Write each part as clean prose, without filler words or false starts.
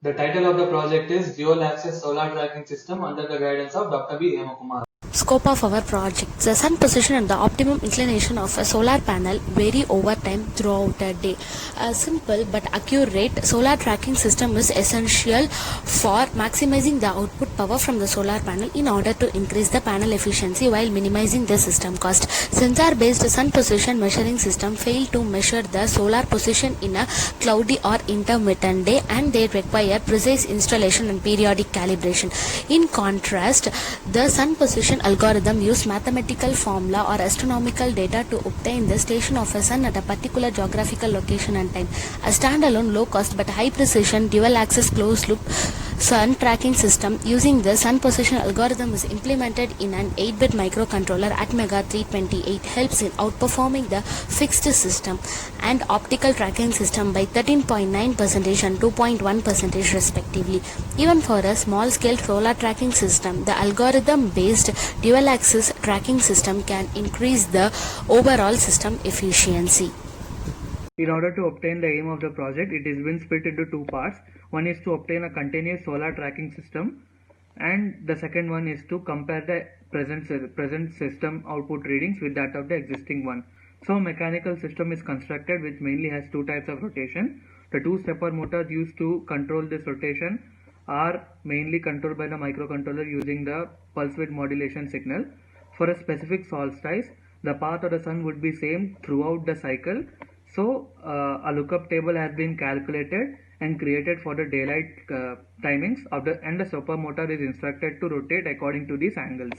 The title of the project is Dual Axis Solar Tracking System under the guidance of Dr. B. Hemakumar. Scope of our project. The sun position and the optimum inclination of a solar panel vary over time throughout a day. A simple but accurate solar tracking system is essential for maximizing the output power from the solar panel in order to increase the panel efficiency while minimizing the system cost. Sensor-based sun position measuring system fail to measure the solar position in a cloudy or intermittent day, and they require precise installation and periodic calibration. In contrast, the sun position algorithm use mathematical formula or astronomical data to obtain the station of a sun at a particular geographical location and time. A standalone low-cost but high-precision dual-axis closed-loop sun tracking system using the sun position algorithm is implemented in an 8-bit microcontroller at Mega 328 helps in outperforming the fixed system and optical tracking system by 13.9% and 2.1% respectively. Even for a small-scale solar tracking system, the algorithm-based dual-axis tracking system can increase the overall system efficiency. In order to obtain the aim of the project, it has been split into two parts. One is to obtain a continuous solar tracking system, and the second one is to compare the present system output readings with that of the existing one. So mechanical system is constructed which mainly has two types of rotation. The two stepper motors used to control this rotation are mainly controlled by the microcontroller using the pulse width modulation signal. For a specific solstice, the path of the sun would be same throughout the cycle. So a lookup table has been calculated and created for the daylight timings and the stepper motor is instructed to rotate according to these angles.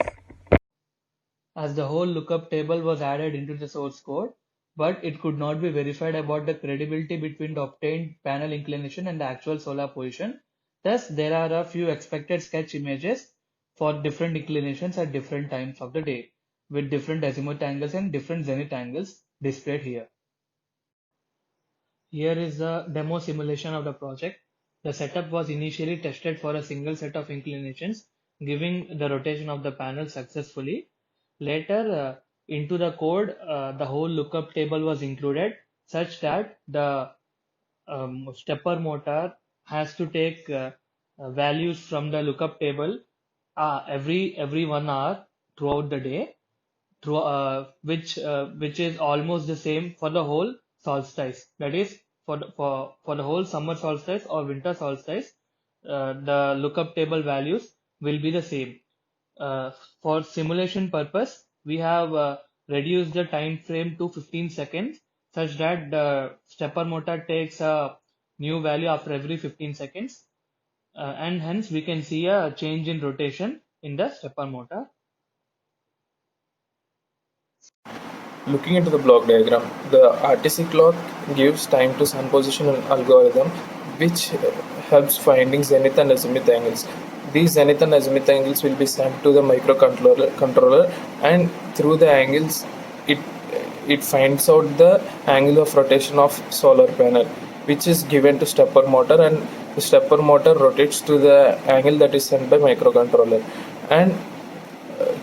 As the whole lookup table was added into the source code, but it could not be verified about the credibility between the obtained panel inclination and the actual solar position. Thus, there are a few expected sketch images for different inclinations at different times of the day, with different azimuth angles and different zenith angles displayed here. Here is the demo simulation of the project. The setup was initially tested for a single set of inclinations, giving the rotation of the panel successfully. Later, into the code, the whole lookup table was included such that the stepper motor has to take values from the lookup table every 1 hour throughout the day, which is almost the same for the whole solstice. That is, for the whole summer solstice or winter solstice, the lookup table values will be the same. For simulation purpose, we have reduced the time frame to 15 seconds such that the stepper motor takes a new value after every 15 seconds, and hence we can see a change in rotation in the stepper motor. Looking into the block diagram, the RTC clock gives time to sun position algorithm, which helps finding zenith and azimuth angles. These zenith and azimuth angles will be sent to the microcontroller, and through the angles, it finds out the angle of rotation of solar panel, which is given to stepper motor, and the stepper motor rotates to the angle that is sent by microcontroller, and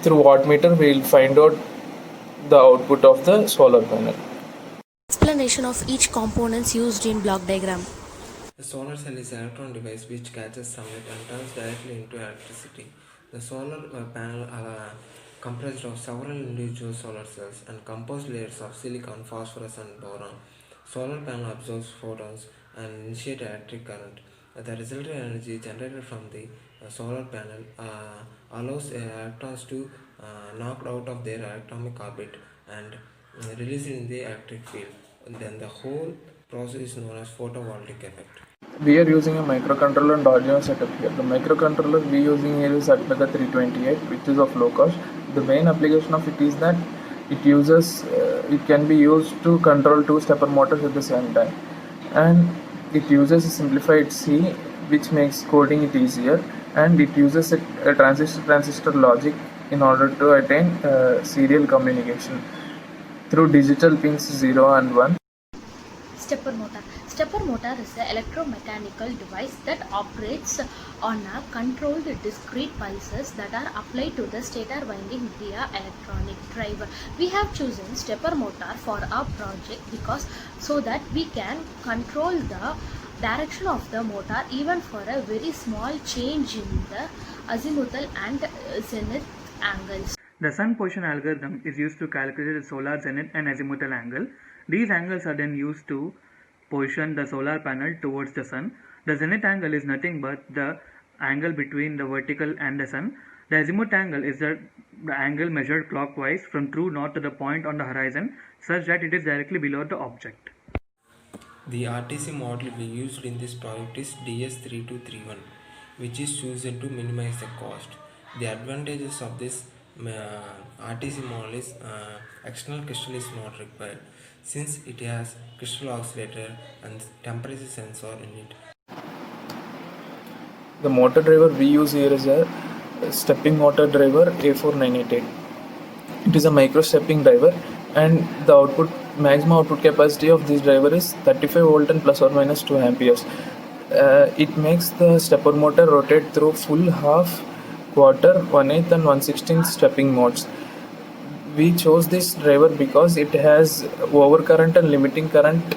through wattmeter we will find out the output of the solar panel. Explanation of each components used in block diagram. The solar cell is an electron device which catches sunlight and turns directly into electricity. The solar panel comprised of several individual solar cells and composed layers of silicon, phosphorus and boron. Solar panel absorbs photons and initiates electric current. The resultant energy generated from the solar panel allows electrons to knocked out of their atomic orbit and released in the electric field. Then the whole process is known as photovoltaic effect. We are using a microcontroller and Arduino setup here. The microcontroller we are using here is Atmega 328, which is of low cost. The main application of it is that it can be used to control two stepper motors at the same time, and it uses a simplified C, which makes coding it easier, and it uses a transistor logic in order to attain serial communication through digital pins 0 and 1. Stepper motor. Stepper motor is an electromechanical device that operates on a controlled discrete pulses that are applied to the stator winding via electronic drive. We have chosen stepper motor for our project because so that we can control the direction of the motor even for a very small change in the azimuthal and zenith angles. The sun position algorithm is used to calculate the solar zenith and azimuthal angle. These angles are then used to position the solar panel towards the sun. The zenith angle is nothing but the angle between the vertical and the sun. The azimuth angle is the angle measured clockwise from true north to the point on the horizon such that it is directly below the object. The RTC model we used in this project is DS3231, which is chosen to minimize the cost. The advantages of this RTC model is external crystal is not required since it has crystal oscillator and temperature sensor in it. The motor driver we use here is a stepping motor driver A4988. It is a micro stepping driver, and the maximum output capacity of this driver is 35 volt and plus or minus 2 amperes. It makes the stepper motor rotate through full, half, quarter, 1/8 and 1/16 stepping modes. We chose this driver because it has overcurrent and limiting current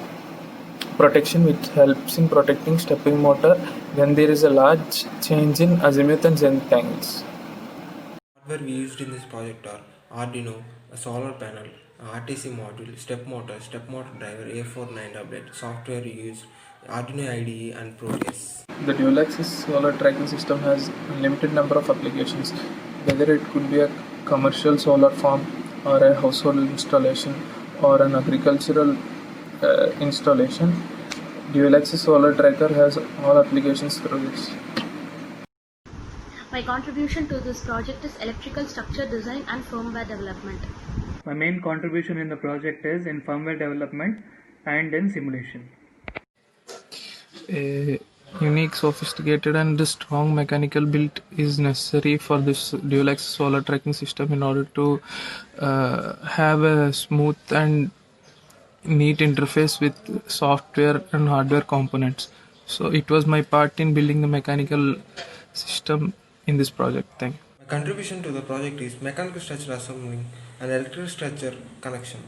protection, which helps in protecting stepping motor when there is a large change in azimuth and zenith angles. Hardware we used in this project are Arduino, a solar panel, RTC module, step motor driver A4988. Software we used Arduino IDE and Proteus. The dual axis solar tracking system has a limited number of applications, whether it could be a commercial solar farm or a household installation or an agricultural installation. Dual axis solar tracker has all applications through this. My contribution to this project is electrical structure design and firmware development. My main contribution in the project is in firmware development and in simulation. A unique, sophisticated and strong mechanical build is necessary for this dual axis solar tracking system in order to have a smooth and neat interface with software and hardware components. So it was my part in building the mechanical system in this project. Thank you. My contribution to the project is mechanical structure assembling and electrical structure connection.